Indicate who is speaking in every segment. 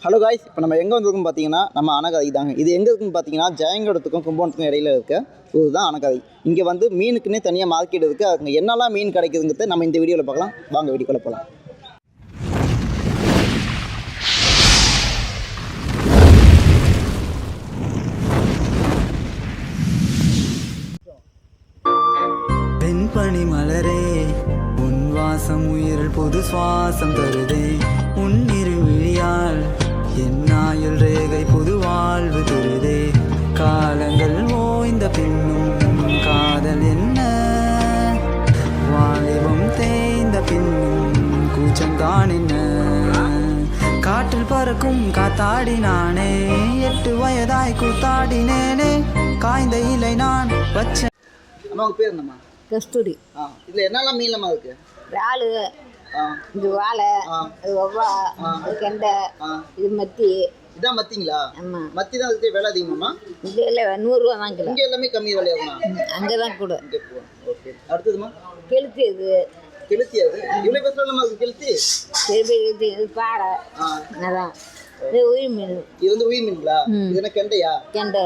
Speaker 1: Hello guys, இப்போ நம்ம எங்கே வந்திருக்கோம் பார்த்தீங்கன்னா நம்ம அணகதை தாங்க. இது எங்கே இருக்குன்னு பார்த்தீங்கன்னா ஜெயங்கொடத்துக்கும் கும்பகோணத்துக்கும் இடையில இருக்க இதுதான் அணகதை. இங்கே வந்து மீனுக்குன்னே தனியாக மார்க்கெட் இருக்குது. அதுக்கு என்னெல்லாம் மீன் கிடைக்குதுங்கிறத நம்ம இந்த வீடியோவில் பார்க்கலாம். வாங்க வீடியோக்குள்ள போகலாம்.
Speaker 2: வெண்பனி மலரே உன் வாசம் உயிரில் புது சுவாசம் தருதே, உன்னிரு விழியால் என் ஆயுள் ரேகை புது வாழ்வு தருதே. காலங்கள் ஓய்ந்த பின்னும் காதல் என்ன, வாலிபம் தேய்ந்த பின்னும் கூச்சம்தான் என்ன. காற்றில் பறக்கும் காத்தாடி நானே, 8 வயதாய் கூத்தாடினேனே, காய்ந்த இலை நான் வச்ச.
Speaker 1: அம்மா உங்கள் பேர் என்னம்மா?
Speaker 3: கஸ்தூரி.
Speaker 1: இதில் என்னெல்லாம் மீன்லம்மா இருக்குது?
Speaker 3: இறாலு, இது வாழை, இது ஒவ்வா, இது கெண்டை, இது மத்தி.
Speaker 1: இதான் மத்திங்களா?
Speaker 3: ஆமாம்.
Speaker 1: மத்தி தான் அதுக்கு விலை அதிகமாம்மா?
Speaker 3: இது இல்லை, 100 ரூபா தான் கிலோ.
Speaker 1: இங்கே எல்லாமே கம்மி விலையாகும்ண்ணா?
Speaker 3: அங்கே தான் கூட.
Speaker 1: இங்கே போவோம். ஓகே, அடுத்ததுமா
Speaker 3: கெளுத்தி. இது
Speaker 1: கெளுத்தி. அது இவ்வளோ பேர் சொல்லலாமா? அது கெளுத்தி
Speaker 3: கெளுத்தி, இது பாறை. அதான் இது உயிர் மீன்.
Speaker 1: இது வந்து உயிர் மீன்களா? இது என்ன கெண்டையா?
Speaker 3: கெண்டை.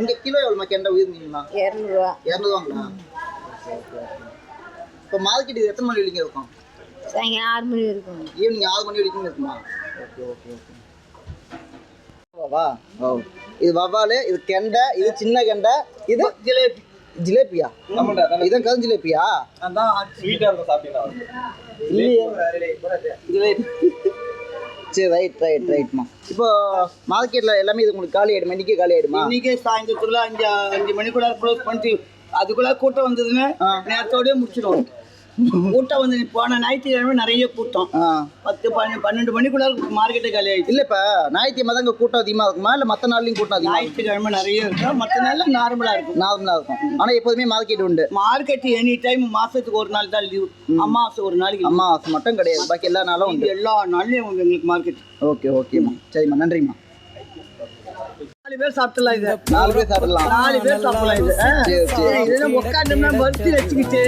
Speaker 1: இங்கே கிலோ எவ்வளோமா கெண்டை உயிர் மீன்லாம்?
Speaker 3: 200 ரூபா.
Speaker 1: 200 இப்போ மார்க்கெட் இது எத்தனை மணி வரைக்கும் இருக்கும்?
Speaker 3: சாயங்காலம் 6 மணி இருக்கும்.
Speaker 1: ஈவினிங் 6 மணி வரைக்கும் இருக்குமா? Okay okay okay. வா ஓ, இது வவ்வால், இது கெண்டை, இது சின்ன கெண்டை, இது ஜிலேபி. ஜிலேபியா? இதான் கரும் ஜிலேபியா? ஜிலேபி. சரி, ரைட்மா. இப்போ மார்க்கெட்டில் எல்லாமே இது உங்களுக்கு காலி ஆகிடுமா? இன்றைக்கே காலி ஆகிடுமா?
Speaker 4: இன்னைக்கே சாயந்தரத்துக்குள்ள 5 மணிக்குள்ள க்ளோஸ் பண்ணிட்டு அதுக்குள்ள கூட்டம் வந்ததுன்னு நேரத்தோடய முடிச்சிடும். கூட்டம் வந்து போன ஞாயிற்றுக்கிழமை நிறைய கூட்டம். 10-12 மணிக்குள்ள மார்க்கெட்டை காலி ஆகிடுச்சு.
Speaker 1: இல்லை, இப்போ ஞாயிற்றுக்கிழமை தான் இங்கே கூட்டம் அதிகமாக இருக்குமா, இல்லை மற்ற நாள்லையும் கூட்டம் அதிகமாக?
Speaker 4: ஞாயிற்றுக்கிழமை நிறைய இருக்கும், மற்ற நாளில் நார்மலாக இருக்கும்.
Speaker 1: ஆனால் எப்போதுமே மார்க்கெட் உண்டு.
Speaker 4: மார்க்கெட் எனி டைம் மாதத்துக்கு ஒரு நாள் தான் லீவ். அமாவாசை ஒரு நாளைக்கு.
Speaker 1: அமாவாசை மட்டும் கிடையாது, பாக்கி எல்லா நாளும் உண்டு.
Speaker 4: எல்லா நாள்லையும் எங்களுக்கு மார்க்கெட்.
Speaker 1: ஓகேம்மா, சரிம்மா, நன்றிம்மா.
Speaker 4: 4 பேர் சாப்பிடலாம். இது
Speaker 1: 4 பேர் சாப்பிடலாம்.
Speaker 4: 4 பேர் சாப்பிடலாம். இது இதெல்லாம் உட்காந்துனா வறுத்து வச்சுக்கிட்டு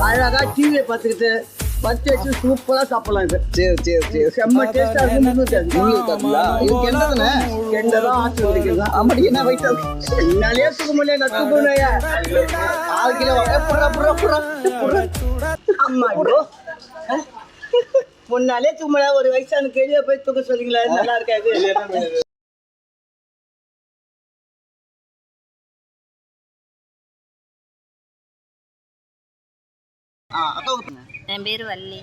Speaker 4: அழகா டிவியை பார்த்துக்கிட்டு வறுத்து வச்சு சூப்பராக சாப்பிடலாம். இது
Speaker 1: சரி
Speaker 4: செம்ம டேஸ்டாக இருக்கும். கெண்டை தான் ஆற்று வரைக்கும்.
Speaker 1: ஆமாடி, என்ன வயிற்று
Speaker 4: என்னாலே தூக்க முடியல, நான் தூக்கணுயா.
Speaker 1: 6 கிலோ.
Speaker 4: அம்மா முன்னாலே தூக்க முடியாது. ஒரு வயசான கேள்வியை போய் தூக்க சொல்லிங்களா? நல்லா இருக்காது.
Speaker 3: என் பேர் வள்ளி.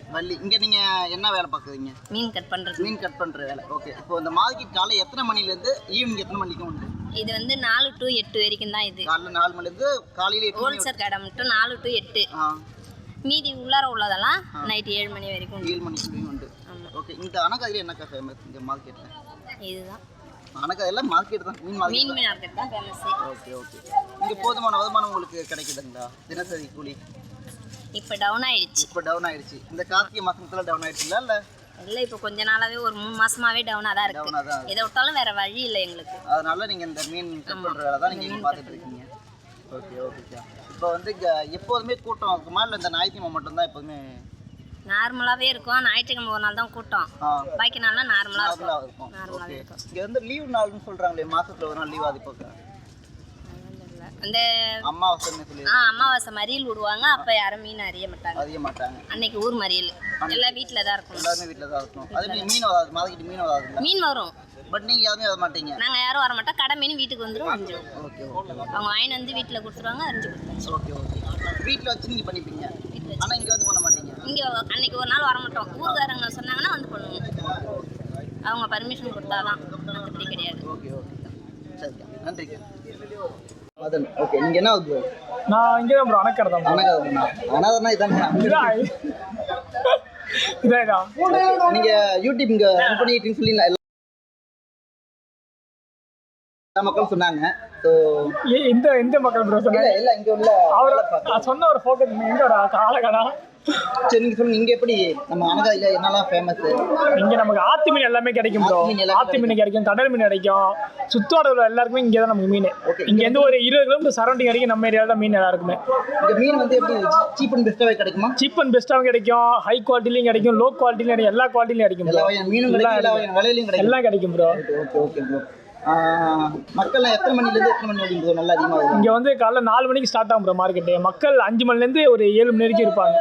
Speaker 1: இங்கே நீங்கள் என்ன வேலை பார்க்குறீங்க?
Speaker 3: மீன் கட் பண்ணுற
Speaker 1: வேலை. ஓகே, இப்போ இந்த மார்க்கெட் காலை எத்தனை மணிலேருந்து ஈவினிங் எத்தனை மணிக்கு உண்டு?
Speaker 3: இது வந்து 4 to 8 வரைக்கும் தான். இது
Speaker 1: காலைல 4 மணிலேருந்து காலையில் 8 மணி.
Speaker 3: ஹோல்சேல் கடை மட்டும் 4 to 8. மீதி உள்ளார உள்ளதெல்லாம் நைட்டு 7 மணி வரைக்கும்.
Speaker 1: 7 மணிக்கு உண்டு. ஓகே, இந்த அணகதையில் என்னக்கா ஃபேமஸ் இந்த மார்க்கெட்டில்?
Speaker 3: இதுதான்
Speaker 1: அணகதையில் மார்க்கெட் தான், மீன்
Speaker 3: மார்க்கெட் தான் ஃபேமஸ்.
Speaker 1: ஓகே. இங்கே போதுமான வருமானம் உங்களுக்கு கிடைக்குதுங்களா? தினசரி கூலி
Speaker 3: இப்போ டவுன் ஆயிடுச்சு. இந்த கார்த்திகை மாதத்துல டவுன் ஆயிடுச்சுங்களா? இல்லை, இப்போ கொஞ்ச நாளாவே ஒரு 3 மாசமாவே டவுனாக தான் இருக்கு. இதை விட்டாலும் வேற வழி இல்லை எங்களுக்கு.
Speaker 1: அதனால நீங்கள் இந்த மீன் கட் பண்ணுற வேலை தான் நீங்கள் பார்த்துட்டு இருக்கீங்க. ஓகே. இப்போ வந்து எப்போதுமே கூட்டம் இருக்குமா, இல்லை இந்த ஞாயிற்றுக்கிழமை மட்டும்தான் எப்போதுமே?
Speaker 3: நார்மலாகவே இருக்கும். ஞாயிற்றுக்கிழமை ஒரு நாள் தான் கூட்டம், பாக்கி நாள்லாம் நார்மலாக இருக்கும்.
Speaker 1: இங்கே வந்து லீவ் நாள்னு சொல்கிறாங்களே, மாதத்தில் ஒரு நாள் லீவ். அது போக
Speaker 3: அந்த அமாவாசை மறியல் விடுவாங்க. அப்போ யாரும் மீன் அறிய மாட்டாங்க. அன்னைக்கு ஊர் மறியல் எல்லாம் வீட்டில் தான் இருக்கும்.
Speaker 1: எல்லாருமே வீட்டில் தான் இருக்கும். அது மீன் வராது, மார்க்கெட் மீன் வராது.
Speaker 3: மீன் வரும்,
Speaker 1: பட் நீங்கள் யாருமே வர மாட்டீங்க.
Speaker 3: நாங்கள் யாரும் வர மாட்டோம். கடை மீன் வீட்டுக்கு வந்துடும், அரிஞ்சிடும். அவங்க வாங்கி வந்து வீட்டில் கொடுத்துருவாங்க, அரிஞ்சு கொடுத்துருவாங்க.
Speaker 1: ஓகே. வீட்டில் வச்சு நீங்கள் பண்ணிப்பீங்க, ஆனால் இங்கே வந்து பண்ண மாட்டீங்க.
Speaker 3: இங்கே அன்னைக்கு ஒரு நாள் வர மாட்டோம். ஊர்காரங்க சொன்னாங்கன்னா வந்து பண்ணுவோம். அவங்க பர்மிஷன் கொடுத்தாதான், மற்றபடி கிடையாது.
Speaker 1: ஓகே, சரிக்கா, நன்றிக்கா. மதன், ஓகே. நீங்கள் என்ன ஆகுது?
Speaker 5: நான் இங்கே தான் ப்ரோ, அணக்கரை தான்.
Speaker 1: அனாதனா இதானே?
Speaker 5: இதான்
Speaker 1: நீங்கள் யூடியூப் இங்கே ரன் பண்ணிட்டு சொல்லி எல்லா மக்களும் சொன்னாங்க. ஸோ
Speaker 5: இந்த மக்கள் ப்ரோ சொன்னாங்க.
Speaker 1: இல்லை இங்கே உள்ள
Speaker 5: அவர் சொன்ன ஒரு ஃபோக்கஸ் எங்கே ஒரு ஆளக்கடா
Speaker 1: சரி நீங்கள் சொல்லுங்கள் இங்கே எப்படி நம்ம அனகாதியில் என்னெல்லாம் ஃபேமஸ்?
Speaker 5: இங்கே நமக்கு ஆத்து மீன் எல்லாமே கிடைக்கும் ப்ரோ.
Speaker 1: ஆத்து மீன் எல்லாமே
Speaker 5: ஆத்து மீன் கிடைக்கும், கடல் மீன் கிடைக்கும். சுற்றுவட்டாரத்தில் எல்லாருக்குமே இங்கே தான் நமக்கு மீன். இங்கேருந்து ஒரு 20 கிலோமீட்டர் சரௌண்டிங் வரைக்கும் நம்ம ஏரியாவில் தான் மீன் எல்லாருக்குமே.
Speaker 1: இந்த மீன் வந்து எப்படி சீப் அண்ட் பெஸ்ட்டாகவே கிடைக்குமா?
Speaker 5: சீப் அண்ட் பெஸ்ட்டாகவும் கிடைக்கும், ஹை குவாலிட்டிலையும் கிடைக்கும், லோ குவாலிட்டிலையும் கிடைக்கும், எல்லா குவாலிட்டிலையும் கிடைக்கும்
Speaker 1: எல்லா
Speaker 5: ப்ரோ.
Speaker 1: வகையான மீனும் கிடைக்கும், எல்லா வகையான விலையிலையும் கிடைக்கும்.
Speaker 5: எல்லாம் கிடைக்கும் ப்ரோ.
Speaker 1: Okay okay bro. மக்கள்லாம் எத்தனை மணிலேருந்து எத்தனை மணி வரைக்கும் ப்ரோ நல்லா அதிகமாக
Speaker 5: இங்கே வந்து காலைல 4 மணிக்கு ஸ்டார்ட் ஆகும் ப்ரோ மார்க்கெட்டு. மக்கள் 5 மணிலேருந்து ஒரு 7 மணி வரைக்கும் இருப்பாங்க.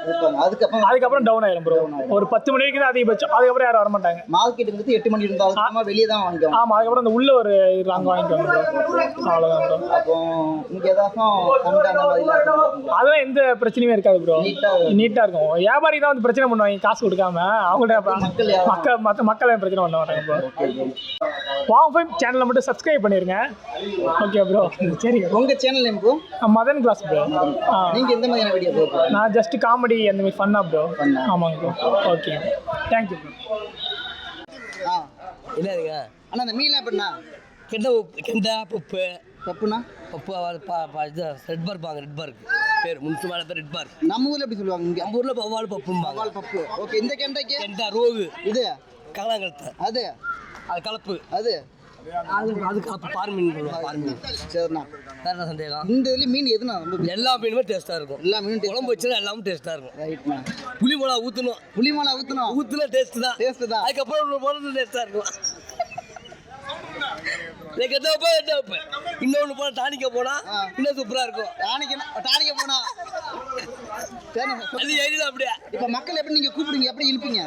Speaker 5: அதுக்கப்புறம் டவுன் ஆயிடும் ப்ரோ. ஒரு 10 மணி வரைக்கும் தான் அதிகபட்சம். அதுக்கப்புறம் யாரும் வரமாட்டாங்க.
Speaker 1: மார்க்கெட்டுங்கிறது 8 மணி இருந்தாலும் வெளியே தான் வாங்கிக்குவோம்.
Speaker 5: ஆமாம், அதுக்கப்புறம் அந்த உள்ள ஒரு அங்கே வாங்கிக்குவாங்க ப்ரோ. அவ்வளோதான் ப்ரோ.
Speaker 1: அப்போ இங்கே ஏதாச்சும் சண்டை அந்த மாதிரிலாம்
Speaker 5: அதெல்லாம் எந்த பிரச்சனையுமே இருக்காது ப்ரோ. நீட்டாக இருக்கும். வியாபாரி தான் வந்து பிரச்சனை பண்ணுவாங்க காசு கொடுக்காம. அவங்கள்ட்ட மக்கள் பிரச்சனை பண்ண மாட்டாங்க ப்ரோ. வாங்க சேனலை மட்டும் சப்ஸ்கிரைப் பண்ணிருங்க. Okay bro. சரி,
Speaker 1: உங்கள் channel name bro?
Speaker 5: Madan class bro.
Speaker 1: நீங்கள் எந்த மாதிரியான வீடியோ ப்ரோ?
Speaker 5: நான் ஜஸ்ட் காமெடி அந்த மாதிரி ஃபன்னாக ப்ரோ. ஆமாங்க ப்ரோ. Okay, thank you bro.
Speaker 6: என்னதுங்க
Speaker 1: ஆனால் அந்த மீன்லாம் எப்படின்னா
Speaker 6: கெண்டா பப்பு
Speaker 1: பப்புனா
Speaker 6: பப்பு இது ரெட் பார்க் பாங்க. ரெட் பார்க் பேர் முன்சு மேலே பேர் ரெட் பார்க்.
Speaker 1: நம்ம ஊரில் எப்படி சொல்லுவாங்க? இங்கே
Speaker 6: நம்ம ஊரில் பவ்வால் பப்பும்பாங்க.
Speaker 1: பால் பப்பு. ஓகே. இந்த கெண்டைக்கு
Speaker 6: கெண்டா ரோகு
Speaker 1: இது
Speaker 6: கங்களாங்கழுத்து
Speaker 1: அது
Speaker 6: அது கலப்பு
Speaker 1: அது
Speaker 6: அது கலப்பு பார்மீன் சொல்லுவாங்க. பார்மீன்.
Speaker 1: சரிண்ணா.
Speaker 6: வேற என்ன சந்தேகம்?
Speaker 1: இந்த இதுல மீன் எதுனா ரொம்ப
Speaker 6: எல்லா மீனுமே டேஸ்ட்டாக இருக்கும்.
Speaker 1: எல்லா மீனும்
Speaker 6: குழம்பு வச்சுனா எல்லாமே டேஸ்ட்டாக இருக்கும்.
Speaker 1: ரைட்ண்ணா.
Speaker 6: புளி மிளகா ஊற்றணும்.
Speaker 1: புளி மிளகா ஊற்றினா
Speaker 6: டேஸ்ட்டு தான்.
Speaker 1: டேஸ்ட்டு தான்.
Speaker 6: அதுக்கப்புறம் போனது டேஸ்ட்டாக இருக்கும். இன்னொன்று போனால் டானிக்க போனால் இன்னும் சூப்பராக இருக்கும்.
Speaker 1: டானிக்க போனா
Speaker 6: அது எழுதலாம் அப்படியே.
Speaker 1: இப்போ மக்கள் எப்படி நீங்கள் கூப்பிடுங்க, எப்படி இழுப்பீங்க?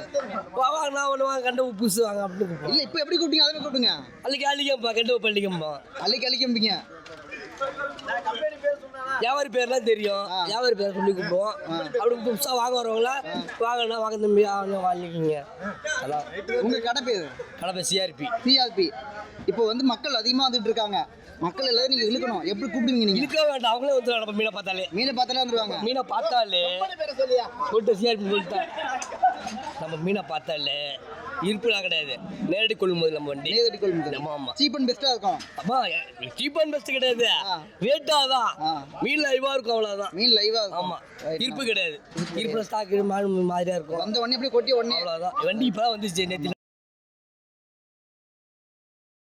Speaker 6: வாங்க நான் ஒன்று வாங்க கண்ட உப்புசு வாங்க அப்படின்னு கூப்பிடுவோம்.
Speaker 1: இல்லை இப்போ எப்படி கூப்பிட்டீங்க அதை கூப்பிடுங்க.
Speaker 6: அள்ளிக்கம்பா கண்ட உப்பு அள்ளிக்கம்பா
Speaker 1: அள்ளிக்கம்பிங்க.
Speaker 6: வியாபாரி பேர்லாம் தெரியும். வியாபாரி பேர் சொல்லி கூப்பிடுவோம். அப்படி புதுசாக வாங்க வரவங்களா வாங்கண்ணா வாங்க தம்பி வாங்கிக்கிங்க. அதான்
Speaker 1: உங்கள் கடை பேர்?
Speaker 6: கடை பேர் சிஆர்பி.
Speaker 1: இப்போ வந்து மக்கள் அதிகமாக வந்துட்டு இருக்காங்க. மக்கள் எல்லாரும் நீங்கள் இழுக்கணும். எப்படி கூப்பிடுவீங்க நீங்கள்?
Speaker 6: இழுக்க வேண்டாம், அவங்களே வந்துடுவாங்க. நம்ம மீனை பார்த்தாலே வந்துடுவாங்க. மீனை பார்த்தாலே சொல்லிட்டு சிஆர்பி சொல்லிட்டேன். நம்ம மீனை பார்த்தாலே இருப்புலாம் கிடையாது. நேரடி கொள்ளும்போது நம்ம வண்டி
Speaker 1: நேரடி கொள்முதல்.
Speaker 6: ஆமாம்.
Speaker 1: சீப் அண்ட் பெஸ்ட்டாக இருக்கும்.
Speaker 6: அப்பா சீப் அண்ட் பெஸ்ட் கிடையாது. ரேட்டாக தான். மீன் லைவாக இருக்கும், அவ்வளோதான்.
Speaker 1: மீன் லைவாக இருக்கும்.
Speaker 6: ஆமாம். இருப்பு கிடையாது. இருப்புல ஸ்டாக் மாதிரியாக இருக்கும்.
Speaker 1: அந்த வண்டி அப்படியே கொட்டி உடனே
Speaker 6: அவ்வளோதான். வண்டி இப்போ தான் வந்துச்சு நேற்று.